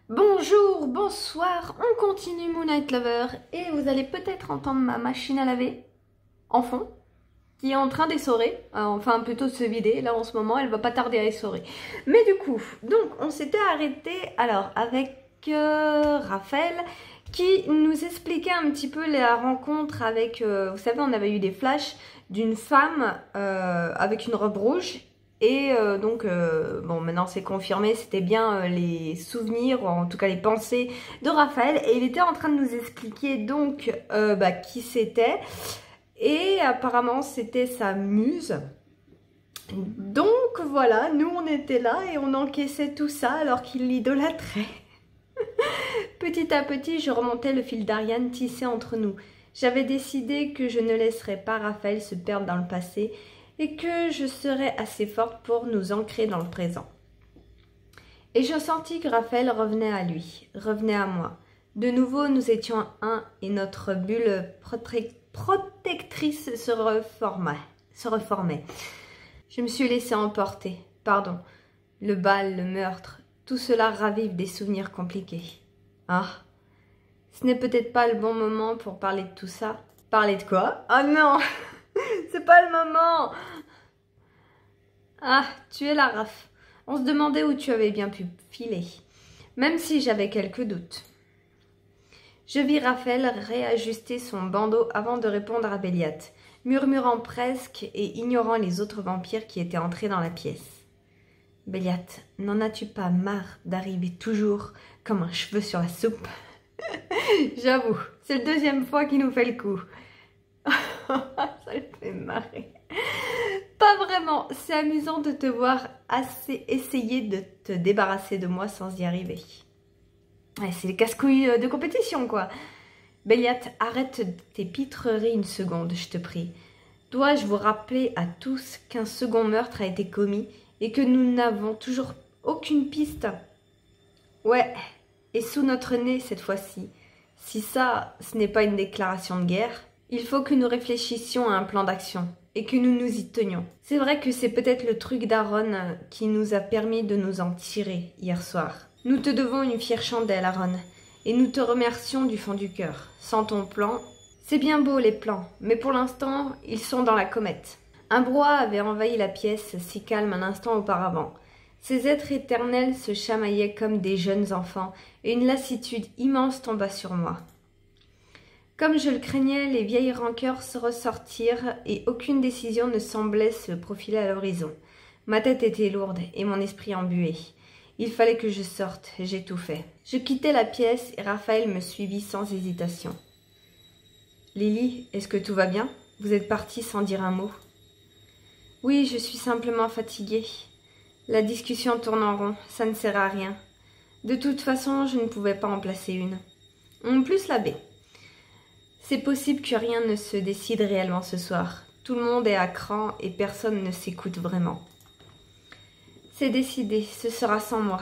Bonjour, bonsoir, on continue Moonlight Lover et vous allez peut-être entendre ma machine à laver en fond qui est en train d'essorer, enfin plutôt de se vider, là en ce moment elle va pas tarder à essorer. Mais du coup, donc on s'était arrêté alors avec Raphaël qui nous expliquait un petit peu la rencontre avec, vous savez on avait eu des flashs d'une femme avec une robe rouge. Et bon, maintenant c'est confirmé, c'était bien les souvenirs, ou en tout cas les pensées de Raphaël. Et il était en train de nous expliquer donc qui c'était. Et apparemment c'était sa muse. Donc voilà, nous on était là et on encaissait tout ça alors qu'il l'idolâtrait. Petit à petit, je remontais le fil d'Ariane tissé entre nous. J'avais décidé que je ne laisserais pas Raphaël se perdre dans le passé et que je serais assez forte pour nous ancrer dans le présent. Et je sentis que Raphaël revenait à lui, revenait à moi. De nouveau, nous étions un et notre bulle protectrice se reformait. Je me suis laissée emporter. Pardon. Le bal, le meurtre, tout cela ravive des souvenirs compliqués. Ah, ce n'est peut-être pas le bon moment pour parler de tout ça. Parler de quoi? Oh non! C'est pas le moment! Ah, tu es là, Raph. On se demandait où tu avais bien pu filer, même si j'avais quelques doutes. Je vis Raphaël réajuster son bandeau avant de répondre à Béliat, murmurant presque et ignorant les autres vampires qui étaient entrés dans la pièce. Béliat, n'en as-tu pas marre d'arriver toujours comme un cheveu sur la soupe? J'avoue, c'est la deuxième fois qu'il nous fait le coup. Ça le fait marrer. Pas vraiment, c'est amusant de te voir essayer de te débarrasser de moi sans y arriver. Ouais, c'est les casse-couilles de compétition, quoi. Béliat, arrête tes pitreries une seconde, je te prie. Dois-je vous rappeler à tous qu'un second meurtre a été commis et que nous n'avons toujours aucune piste? Ouais, et sous notre nez cette fois-ci. Si ça, ce n'est pas une déclaration de guerre, il faut que nous réfléchissions à un plan d'action et que nous nous y tenions. C'est vrai que c'est peut-être le truc d'Aaron qui nous a permis de nous en tirer hier soir. Nous te devons une fière chandelle, Aaron, et nous te remercions du fond du cœur. Sans ton plan, c'est bien beau les plans, mais pour l'instant, ils sont dans la comète. Un brouhaha avait envahi la pièce, si calme un instant auparavant. Ces êtres éternels se chamaillaient comme des jeunes enfants, et une lassitude immense tomba sur moi. Comme je le craignais, les vieilles rancœurs se ressortirent et aucune décision ne semblait se profiler à l'horizon. Ma tête était lourde et mon esprit embué. Il fallait que je sorte, j'étouffais. Je quittai la pièce et Raphaël me suivit sans hésitation. « Lily, est-ce que tout va bien? Vous êtes partie sans dire un mot. »« Oui, je suis simplement fatiguée. La discussion tourne en rond, ça ne sert à rien. De toute façon, je ne pouvais pas en placer une. En plus, l'abbé. C'est possible que rien ne se décide réellement ce soir. Tout le monde est à cran et personne ne s'écoute vraiment. C'est décidé, ce sera sans moi.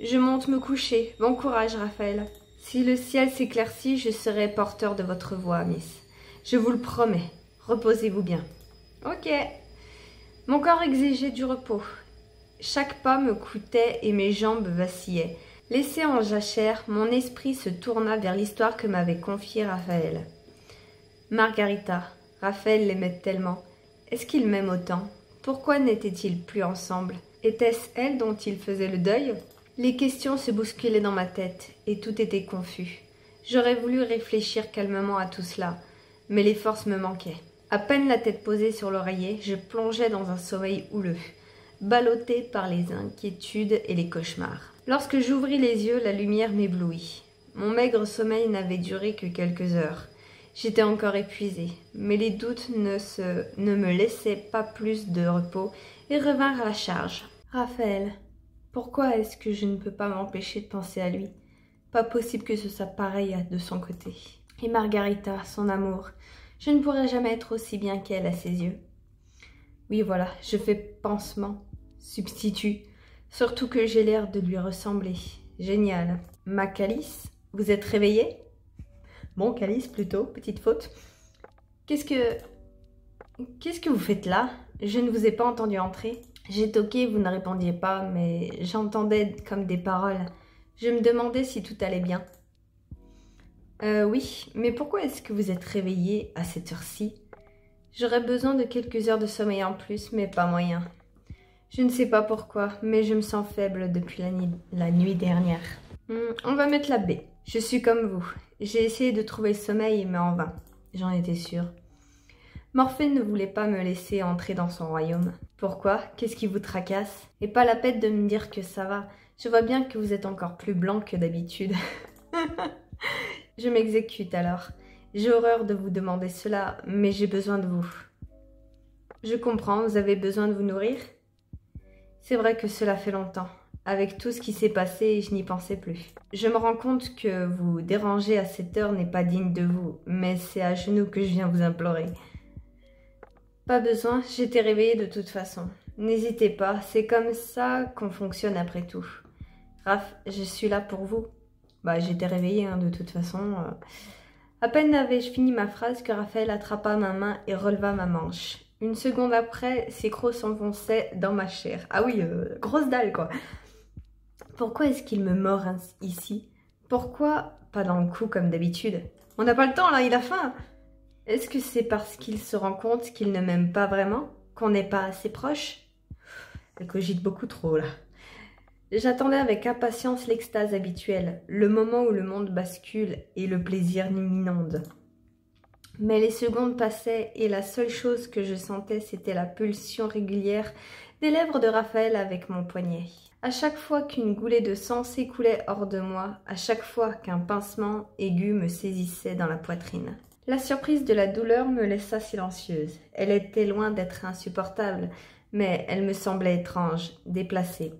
Je monte me coucher. Bon courage, Raphaël. Si le ciel s'éclaircit, je serai porteur de votre voix, Miss. Je vous le promets. Reposez-vous bien. Ok. Mon corps exigeait du repos. Chaque pas me coûtait et mes jambes vacillaient. Laissé en jachère, mon esprit se tourna vers l'histoire que m'avait confiée Raphaël. Margarita, Raphaël l'aimait tellement. Est-ce qu'il m'aime autant? Pourquoi n'étaient-ils plus ensemble? Était-ce elle dont il faisait le deuil? Les questions se bousculaient dans ma tête, et tout était confus. J'aurais voulu réfléchir calmement à tout cela, mais les forces me manquaient. À peine la tête posée sur l'oreiller, je plongeais dans un sommeil houleux, ballotté par les inquiétudes et les cauchemars. Lorsque j'ouvris les yeux, la lumière m'éblouit. Mon maigre sommeil n'avait duré que quelques heures. J'étais encore épuisée, mais les doutes ne me laissaient pas plus de repos et revinrent à la charge. Raphaël, pourquoi est-ce que je ne peux pas m'empêcher de penser à lui? Pas possible que ce soit pareil de son côté. Et Margarita, son amour, je ne pourrais jamais être aussi bien qu'elle à ses yeux. Oui, voilà, je fais pansement, substitut, surtout que j'ai l'air de lui ressembler. Génial. Ma Calice, vous êtes réveillée? Bon, Calice, plutôt, petite faute. Qu'est-ce que vous faites là? Je ne vous ai pas entendu entrer. J'ai toqué, vous ne répondiez pas, mais j'entendais comme des paroles. Je me demandais si tout allait bien. Oui, mais pourquoi est-ce que vous êtes réveillé à cette heure-ci? J'aurais besoin de quelques heures de sommeil en plus, mais pas moyen. Je ne sais pas pourquoi, mais je me sens faible depuis la nuit dernière. On va mettre la baie. Je suis comme vous. J'ai essayé de trouver le sommeil, mais en vain. J'en étais sûre. Morphée ne voulait pas me laisser entrer dans son royaume. Pourquoi? Qu'est-ce qui vous tracasse? Et pas la peine de me dire que ça va. Je vois bien que vous êtes encore plus blanc que d'habitude. Je m'exécute alors. J'ai horreur de vous demander cela, mais j'ai besoin de vous. Je comprends, vous avez besoin de vous nourrir? C'est vrai que cela fait longtemps. Avec tout ce qui s'est passé, je n'y pensais plus. Je me rends compte que vous déranger à cette heure n'est pas digne de vous, mais c'est à genoux que je viens vous implorer. Pas besoin, j'étais réveillée de toute façon. N'hésitez pas, c'est comme ça qu'on fonctionne après tout. Raph, je suis là pour vous. J'étais réveillée de toute façon. À peine avais-je fini ma phrase que Raphaël attrapa ma main et releva ma manche. Une seconde après, ses crocs s'enfonçaient dans ma chair. Ah oui, grosse dalle quoi. Pourquoi est-ce qu'il me mord ici? Pourquoi pas dans le cou comme d'habitude? On n'a pas le temps là, il a faim. Est-ce que c'est parce qu'il se rend compte qu'il ne m'aime pas vraiment? Qu'on n'est pas assez proche? Elle cogite beaucoup trop là. J'attendais avec impatience l'extase habituelle, le moment où le monde bascule et le plaisir m'inonde. Mais les secondes passaient et la seule chose que je sentais, c'était la pulsion régulière des lèvres de Raphaël avec mon poignet. À chaque fois qu'une goulée de sang s'écoulait hors de moi, à chaque fois qu'un pincement aigu me saisissait dans la poitrine. La surprise de la douleur me laissa silencieuse. Elle était loin d'être insupportable, mais elle me semblait étrange, déplacée.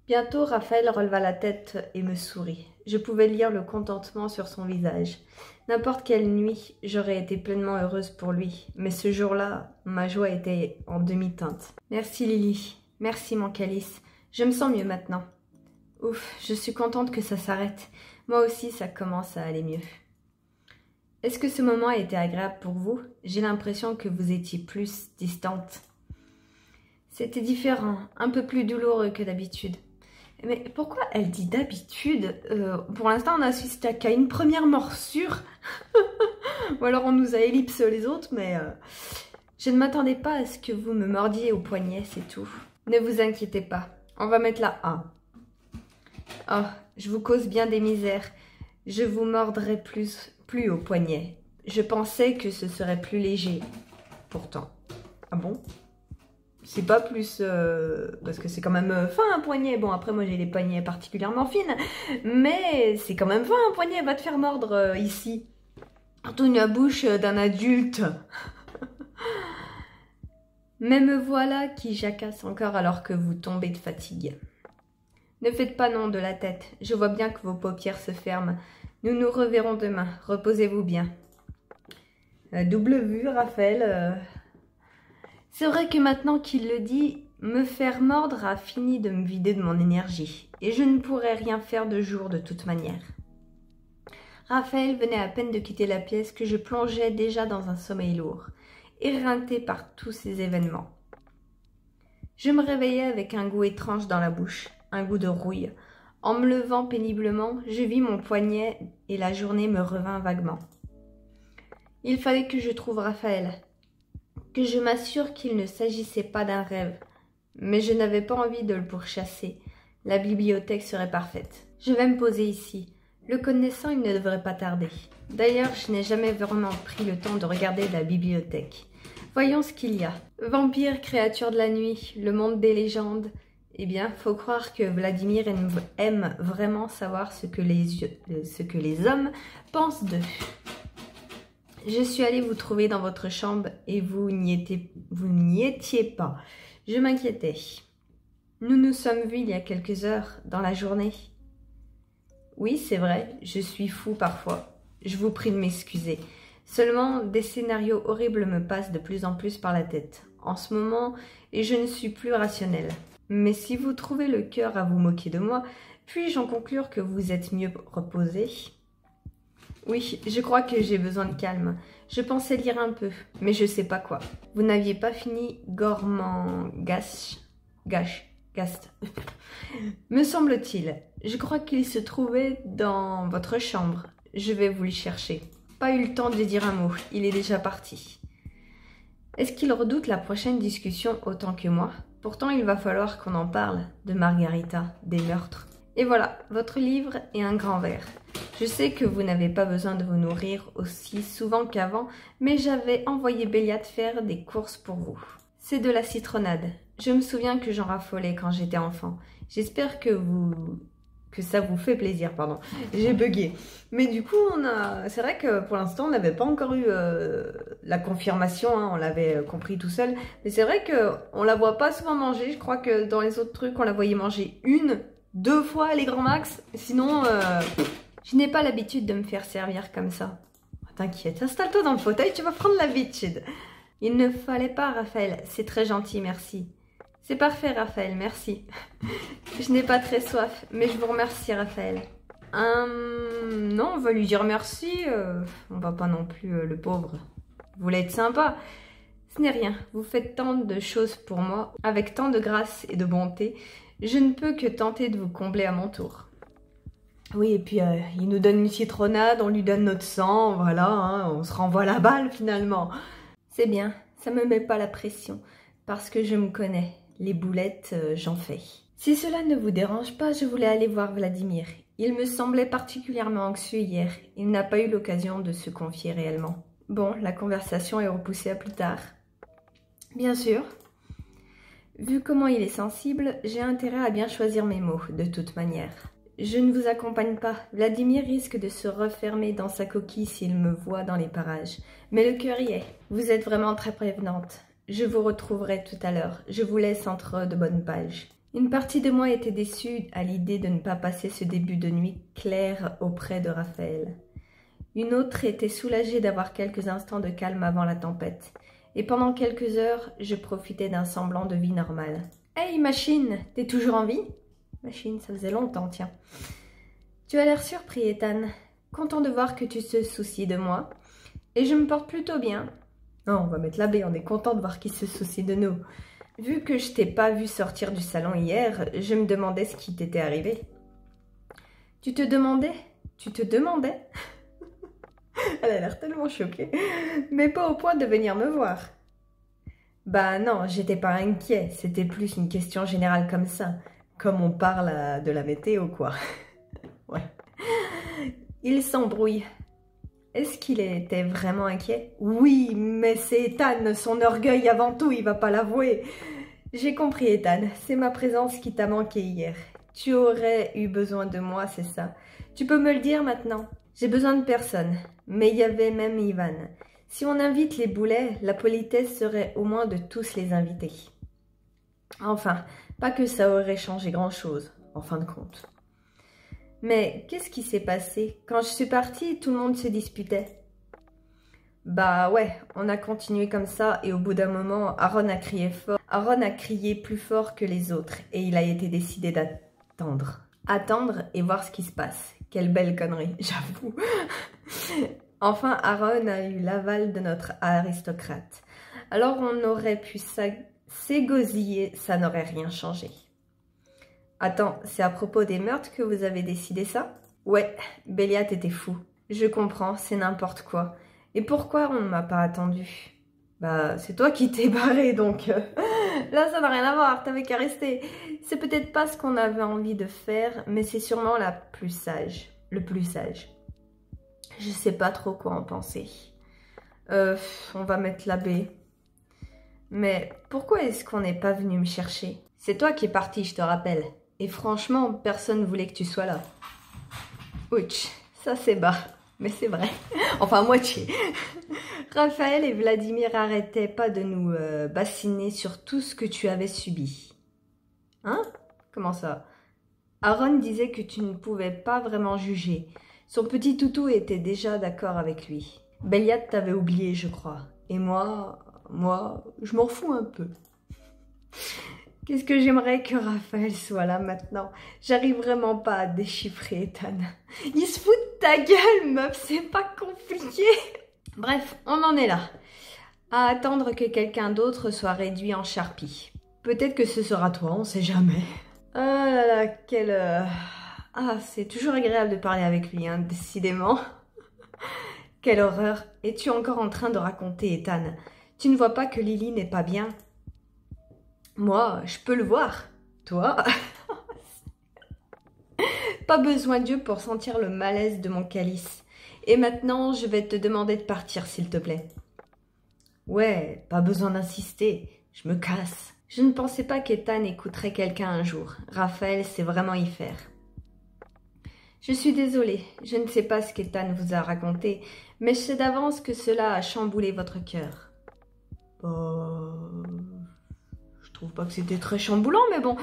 Bientôt, Raphaël releva la tête et me sourit. Je pouvais lire le contentement sur son visage. N'importe quelle nuit, j'aurais été pleinement heureuse pour lui, mais ce jour-là, ma joie était en demi-teinte. Merci Lily, merci mon calice, je me sens mieux maintenant. Ouf, je suis contente que ça s'arrête. Moi aussi, ça commence à aller mieux. Est-ce que ce moment a été agréable pour vous? J'ai l'impression que vous étiez plus distante. C'était différent, un peu plus douloureux que d'habitude. Mais pourquoi elle dit d'habitude? Pour l'instant, on assiste qu'à une première morsure. Ou alors on nous a ellipsé les autres, mais je ne m'attendais pas à ce que vous me mordiez au poignet, c'est tout. Ne vous inquiétez pas, on va mettre la A. Oh, je vous cause bien des misères. Je vous mordrai plus au poignet. Je pensais que ce serait plus léger. Pourtant. Ah bon? C'est pas plus... parce que c'est quand même fin un poignet. Bon, après moi j'ai les poignets particulièrement fines. Mais c'est quand même fin un poignet. Va te faire mordre ici. Surtout la bouche d'un adulte. Mais me voilà qui jacasse encore alors que vous tombez de fatigue. Ne faites pas non de la tête. Je vois bien que vos paupières se ferment. Nous nous reverrons demain. Reposez-vous bien. Double vue, Raphaël. C'est vrai que maintenant qu'il le dit, me faire mordre a fini de me vider de mon énergie. Et je ne pourrais rien faire de jour de toute manière. Raphaël venait à peine de quitter la pièce que je plongeais déjà dans un sommeil lourd, éreinté par tous ces événements. Je me réveillais avec un goût étrange dans la bouche, un goût de rouille. En me levant péniblement, je vis mon poignet et la journée me revint vaguement. Il fallait que je trouve Raphaël, que je m'assure qu'il ne s'agissait pas d'un rêve. Mais je n'avais pas envie de le pourchasser. La bibliothèque serait parfaite. Je vais me poser ici. Le connaissant, il ne devrait pas tarder. D'ailleurs, je n'ai jamais vraiment pris le temps de regarder la bibliothèque. Voyons ce qu'il y a. Vampires, créatures de la nuit, le monde des légendes. Eh bien, faut croire que Vladimir aime vraiment savoir ce que les hommes pensent d'eux. Je suis allée vous trouver dans votre chambre et vous n'y étiez pas. Je m'inquiétais. Nous nous sommes vus il y a quelques heures, dans la journée. Oui, c'est vrai, je suis fou parfois. Je vous prie de m'excuser. Seulement, des scénarios horribles me passent de plus en plus par la tête. En ce moment, et je ne suis plus rationnelle. Mais si vous trouvez le cœur à vous moquer de moi, puis-je en conclure que vous êtes mieux reposé? Oui, je crois que j'ai besoin de calme. Je pensais lire un peu, mais je sais pas quoi. Vous n'aviez pas fini Gormangash? Gast. Me semble-t-il. Je crois qu'il se trouvait dans votre chambre. Je vais vous le chercher. Pas eu le temps de dire un mot. Il est déjà parti. Est-ce qu'il redoute la prochaine discussion autant que moi? Pourtant, il va falloir qu'on en parle de Margarita, des meurtres. Et voilà, votre livre et un grand verre. Je sais que vous n'avez pas besoin de vous nourrir aussi souvent qu'avant, mais j'avais envoyé Béliat faire des courses pour vous. C'est de la citronnade. Je me souviens que j'en raffolais quand j'étais enfant. J'espère que ça vous fait plaisir, pardon. J'ai bugué. Mais du coup, c'est vrai que pour l'instant, on n'avait pas encore eu la confirmation, hein, on l'avait compris tout seul. Mais c'est vrai qu'on la voit pas souvent manger. Je crois que dans les autres trucs, on la voyait manger 1, 2 fois les grands max. Sinon, je n'ai pas l'habitude de me faire servir comme ça. T'inquiète, installe-toi dans le fauteuil, tu vas prendre l'habitude. Il ne fallait pas, Raphaël. C'est très gentil, merci. C'est parfait, Raphaël, merci. Je n'ai pas très soif, mais je vous remercie, Raphaël. Non, on va lui dire merci. On va pas non plus, le pauvre. Vous voulez être sympa? Ce n'est rien. Vous faites tant de choses pour moi, avec tant de grâce et de bonté. Je ne peux que tenter de vous combler à mon tour. Oui, et puis il nous donne une citronnade, on lui donne notre sang, voilà, hein, on se renvoie la balle finalement. C'est bien, ça me met pas la pression, parce que je me connais. Les boulettes, j'en fais. Si cela ne vous dérange pas, je voulais aller voir Vladimir. Il me semblait particulièrement anxieux hier. Il n'a pas eu l'occasion de se confier réellement. Bon, la conversation est repoussée à plus tard. Bien sûr. Vu comment il est sensible, j'ai intérêt à bien choisir mes mots, de toute manière. Je ne vous accompagne pas. Vladimir risque de se refermer dans sa coquille s'il me voit dans les parages. Mais le cœur y est. Vous êtes vraiment très prévenante. Je vous retrouverai tout à l'heure. Je vous laisse entre de bonnes pages. Une partie de moi était déçue à l'idée de ne pas passer ce début de nuit clair auprès de Raphaël. Une autre était soulagée d'avoir quelques instants de calme avant la tempête. Et pendant quelques heures, je profitais d'un semblant de vie normale. « Hey, Machine, t'es toujours en vie ?» Machine, ça faisait longtemps, tiens. « Tu as l'air surpris, Ethan. Content de voir que tu te soucies de moi. Et je me porte plutôt bien. » Non, on va mettre la baie, on est content de voir qu'il se soucie de nous. Vu que je t'ai pas vu sortir du salon hier, je me demandais ce qui t'était arrivé. Tu te demandais? Tu te demandais? Elle a l'air tellement choquée, mais pas au point de venir me voir. Bah non, j'étais pas inquiet, c'était plus une question générale comme ça, comme on parle de la météo, quoi. Ouais. Il s'embrouille. Est-ce qu'il était vraiment inquiet? Oui, mais c'est Ethan, son orgueil avant tout, il va pas l'avouer. J'ai compris, Ethan, c'est ma présence qui t'a manqué hier. Tu aurais eu besoin de moi, c'est ça. Tu peux me le dire maintenant? J'ai besoin de personne, mais il y avait même Ivan. Si on invite les boulets, la politesse serait au moins de tous les inviter. Enfin, pas que ça aurait changé grand-chose, en fin de compte. Mais qu'est-ce qui s'est passé? Quand je suis partie, tout le monde se disputait. Bah ouais, on a continué comme ça et au bout d'un moment, Aaron a crié fort. Aaron a crié plus fort que les autres et il a été décidé d'attendre. Attendre et voir ce qui se passe. Quelle belle connerie, j'avoue. Enfin, Aaron a eu l'aval de notre aristocrate. Alors on aurait pu s'égosiller, ça n'aurait rien changé. Attends, c'est à propos des meurtres que vous avez décidé ça? Ouais, Béliat était fou. Je comprends, c'est n'importe quoi. Et pourquoi on ne m'a pas attendu? Bah, c'est toi qui t'es barré, donc... Là, ça n'a rien à voir, t'avais qu'à rester. C'est peut-être pas ce qu'on avait envie de faire, mais c'est sûrement le plus sage. Je sais pas trop quoi en penser. On va mettre la baie. Mais pourquoi est-ce qu'on n'est pas venu me chercher? C'est toi qui es parti, je te rappelle. Et franchement, personne ne voulait que tu sois là. Ouch, ça c'est bas. Mais c'est vrai. Enfin, moitié. Raphaël et Vladimir arrêtaient pas de nous bassiner sur tout ce que tu avais subi. Hein? Comment ça? Aaron disait que tu ne pouvais pas vraiment juger. Son petit toutou était déjà d'accord avec lui. Béliat t'avait oublié, je crois. Et moi, je m'en fous un peu. Qu'est-ce que j'aimerais que Raphaël soit là maintenant. J'arrive vraiment pas à déchiffrer Ethan. Il se fout de ta gueule, meuf, c'est pas compliqué. Bref, on en est là. À attendre que quelqu'un d'autre soit réduit en charpie. Peut-être que ce sera toi, on sait jamais. Ah là là, quelle... Ah, c'est toujours agréable de parler avec lui, hein, décidément. Quelle horreur. Es-tu encore en train de raconter, Ethan? Tu ne vois pas que Lily n'est pas bien? Moi, je peux le voir. Toi? Pas besoin d'yeux pour sentir le malaise de mon calice. Et maintenant, je vais te demander de partir, s'il te plaît. Ouais, pas besoin d'insister. Je me casse. Je ne pensais pas qu'Ethan écouterait quelqu'un un jour. Raphaël sait vraiment y faire. Je suis désolée, je ne sais pas ce qu'Ethan vous a raconté, mais je sais d'avance que cela a chamboulé votre cœur. Je trouve pas que c'était très chamboulant, mais bon,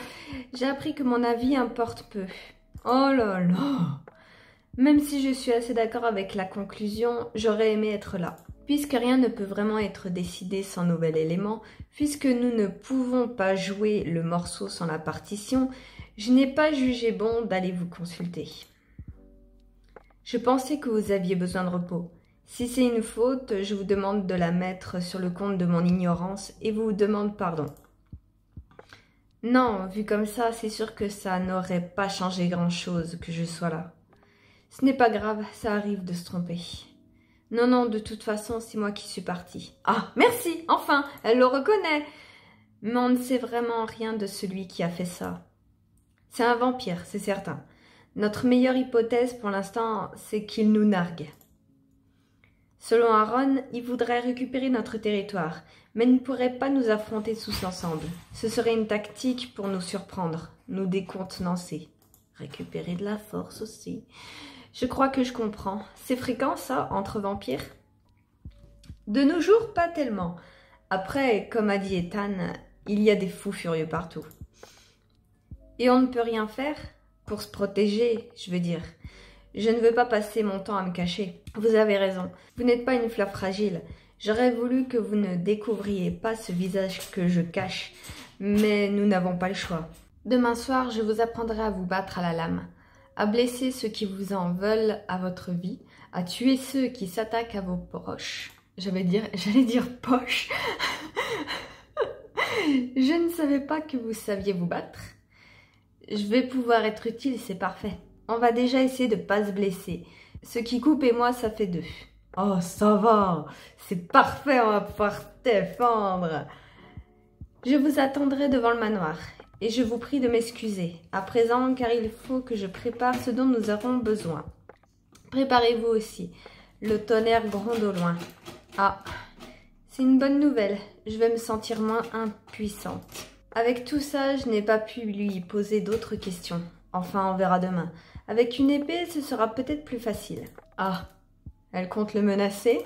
j'ai appris que mon avis importe peu. Oh là là! Même si je suis assez d'accord avec la conclusion, j'aurais aimé être là. Puisque rien ne peut vraiment être décidé sans nouvel élément, puisque nous ne pouvons pas jouer le morceau sans la partition, je n'ai pas jugé bon d'aller vous consulter. Je pensais que vous aviez besoin de repos. Si c'est une faute, je vous demande de la mettre sur le compte de mon ignorance et vous demande pardon. Non, vu comme ça, c'est sûr que ça n'aurait pas changé grand-chose que je sois là. Ce n'est pas grave, ça arrive de se tromper. Non, de toute façon, c'est moi qui suis partie. Ah, merci, enfin, elle le reconnaît. Mais on ne sait vraiment rien de celui qui a fait ça. C'est un vampire, c'est certain. Notre meilleure hypothèse pour l'instant, c'est qu'il nous nargue. Selon Aaron, il voudrait récupérer notre territoire, mais ne pourrait pas nous affronter tous ensemble. Ce serait une tactique pour nous surprendre, nous décontenancer. Récupérer de la force aussi. Je crois que je comprends. C'est fréquent ça, entre vampires? De nos jours, pas tellement. Après, comme a dit Ethan, il y a des fous furieux partout. Et on ne peut rien faire? Pour se protéger, je veux dire. Je ne veux pas passer mon temps à me cacher. Vous avez raison. Vous n'êtes pas une fleur fragile. J'aurais voulu que vous ne découvriez pas ce visage que je cache. Mais nous n'avons pas le choix. Demain soir, je vous apprendrai à vous battre à la lame, à blesser ceux qui vous en veulent à votre vie, à tuer ceux qui s'attaquent à vos proches. J'allais dire poche. Je ne savais pas que vous saviez vous battre. Je vais pouvoir être utile, c'est parfait. On va déjà essayer de pas se blesser. Ce qui coupe et moi, ça fait 2. Oh, ça va. C'est parfait, on va pouvoir défendre. Je vous attendrai devant le manoir. Et je vous prie de m'excuser. À présent, car il faut que je prépare ce dont nous aurons besoin. Préparez-vous aussi. Le tonnerre gronde au loin. Ah, c'est une bonne nouvelle. Je vais me sentir moins impuissante. Avec tout ça, je n'ai pas pu lui poser d'autres questions. Enfin, on verra demain. Avec une épée, ce sera peut-être plus facile. Ah, elle compte le menacer?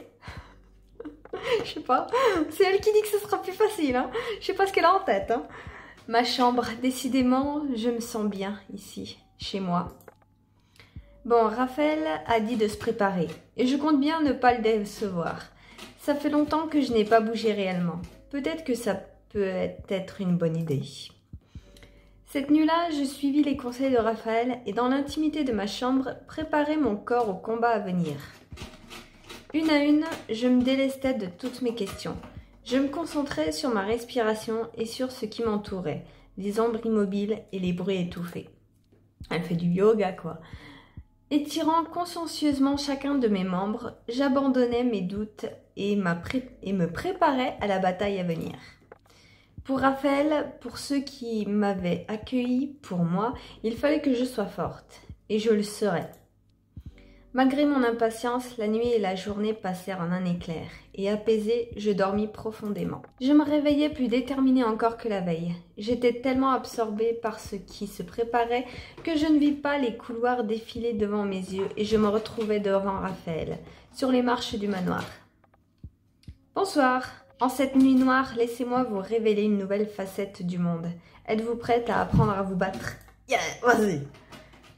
Je sais pas. C'est elle qui dit que ce sera plus facile. Hein. Je sais pas ce qu'elle a en tête. Hein. Ma chambre, décidément, je me sens bien ici, chez moi. Bon, Raphaël a dit de se préparer. Et je compte bien ne pas le décevoir. Ça fait longtemps que je n'ai pas bougé réellement. Peut-être que ça peut être une bonne idée. Cette nuit-là, je suivis les conseils de Raphaël et dans l'intimité de ma chambre, préparai mon corps au combat à venir. Une à une, je me délestais de toutes mes questions. Je me concentrais sur ma respiration et sur ce qui m'entourait, les ombres immobiles et les bruits étouffés. Elle fait du yoga, quoi. Étirant consciencieusement chacun de mes membres, j'abandonnais mes doutes et me préparais à la bataille à venir. Pour Raphaël, pour ceux qui m'avaient accueilli, pour moi, il fallait que je sois forte, et je le serais. Malgré mon impatience, la nuit et la journée passèrent en un éclair, et apaisée, je dormis profondément. Je me réveillais plus déterminée encore que la veille. J'étais tellement absorbée par ce qui se préparait que je ne vis pas les couloirs défiler devant mes yeux, et je me retrouvais devant Raphaël, sur les marches du manoir. « Bonsoir !» En cette nuit noire, laissez-moi vous révéler une nouvelle facette du monde. Êtes-vous prête à apprendre à vous battre? Yeah, vas-y.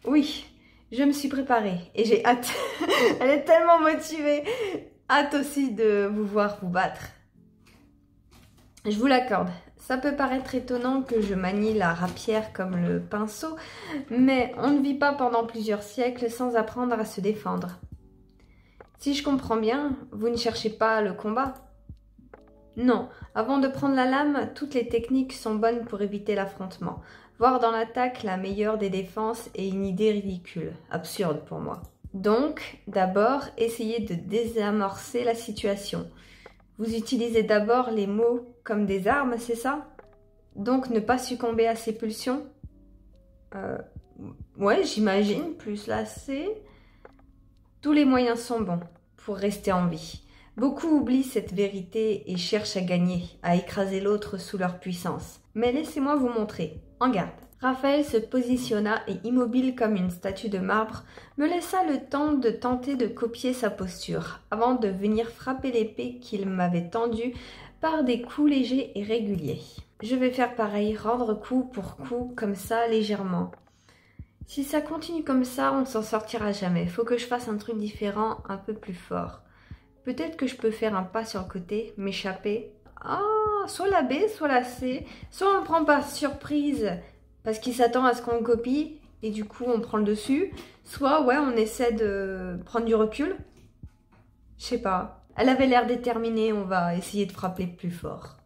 Oui, je me suis préparée et j'ai hâte. Elle est tellement motivée. Hâte aussi de vous voir vous battre. Je vous l'accorde. Ça peut paraître étonnant que je manie la rapière comme le pinceau, mais on ne vit pas pendant plusieurs siècles sans apprendre à se défendre. Si je comprends bien, vous ne cherchez pas le combat. Non, avant de prendre la lame, toutes les techniques sont bonnes pour éviter l'affrontement. Voir dans l'attaque la meilleure des défenses est une idée ridicule, absurde pour moi. Donc, d'abord, essayez de désamorcer la situation. Vous utilisez d'abord les mots comme des armes, c'est ça? Donc, ne pas succomber à ses pulsions? Ouais, j'imagine, plus là, c'est... Tous les moyens sont bons pour rester en vie. Beaucoup oublient cette vérité et cherchent à gagner, à écraser l'autre sous leur puissance. Mais laissez-moi vous montrer. En garde. Raphaël se positionna et, immobile comme une statue de marbre, me laissa le temps de tenter de copier sa posture, avant de venir frapper l'épée qu'il m'avait tendue par des coups légers et réguliers. Je vais faire pareil, rendre coup pour coup, comme ça, légèrement. Si ça continue comme ça, on ne s'en sortira jamais. Faut que je fasse un truc différent, un peu plus fort. Peut-être que je peux faire un pas sur le côté, m'échapper. Ah, soit la B, soit la C. Soit on le prend par surprise, parce qu'il s'attend à ce qu'on copie, et du coup on prend le dessus. Soit, ouais, on essaie de prendre du recul. Je sais pas. Elle avait l'air déterminée, on va essayer de frapper plus fort.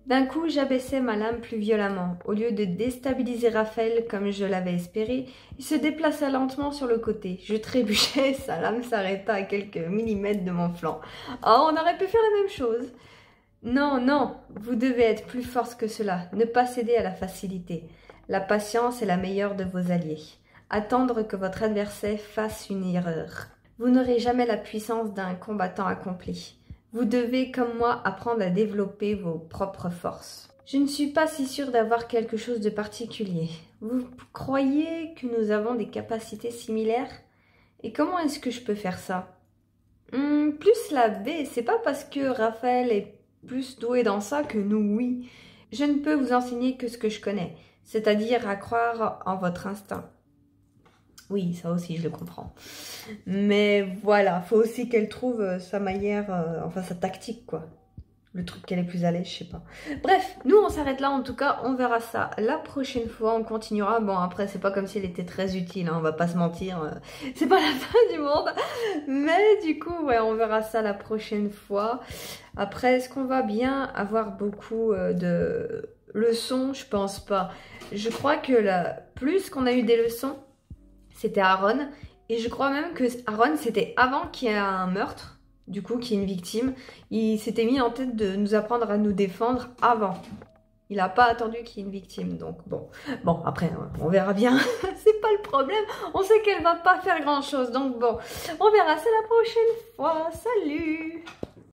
D'un coup, j'abaissai ma lame plus violemment. Au lieu de déstabiliser Raphaël comme je l'avais espéré, il se déplaça lentement sur le côté. Je trébuchai, sa lame s'arrêta à quelques millimètres de mon flanc. Oh, on aurait pu faire la même chose. Non, non, vous devez être plus forte que cela. Ne pas céder à la facilité. La patience est la meilleure de vos alliés. Attendre que votre adversaire fasse une erreur. Vous n'aurez jamais la puissance d'un combattant accompli. Vous devez, comme moi, apprendre à développer vos propres forces. Je ne suis pas si sûre d'avoir quelque chose de particulier. Vous croyez que nous avons des capacités similaires? Et comment est-ce que je peux faire ça? Plus la B, c'est pas parce que Raphaël est plus doué dans ça que nous, oui. Je ne peux vous enseigner que ce que je connais, c'est-à-dire à croire en votre instinct. Oui, ça aussi, je le comprends. Mais voilà, faut aussi qu'elle trouve sa manière, enfin sa tactique, quoi. Le truc qu'elle est plus à l'aise, je sais pas. Bref, nous, on s'arrête là. En tout cas, on verra ça la prochaine fois. On continuera. Bon, après, c'est pas comme si elle était très utile, hein, on va pas se mentir. C'est pas la fin du monde. Mais du coup, ouais, on verra ça la prochaine fois. Après, est-ce qu'on va bien avoir beaucoup de leçons? Je pense pas. Je crois que plus qu'on a eu des leçons, c'était Aaron. Et je crois même que Aaron, c'était avant qu'il y ait un meurtre, du coup, qui est une victime. Il s'était mis en tête de nous apprendre à nous défendre avant. Il n'a pas attendu qu'il y ait une victime. Donc bon, après, on verra bien. C'est pas le problème. On sait qu'elle va pas faire grand-chose. Donc bon, on verra. C'est la prochaine fois. Salut!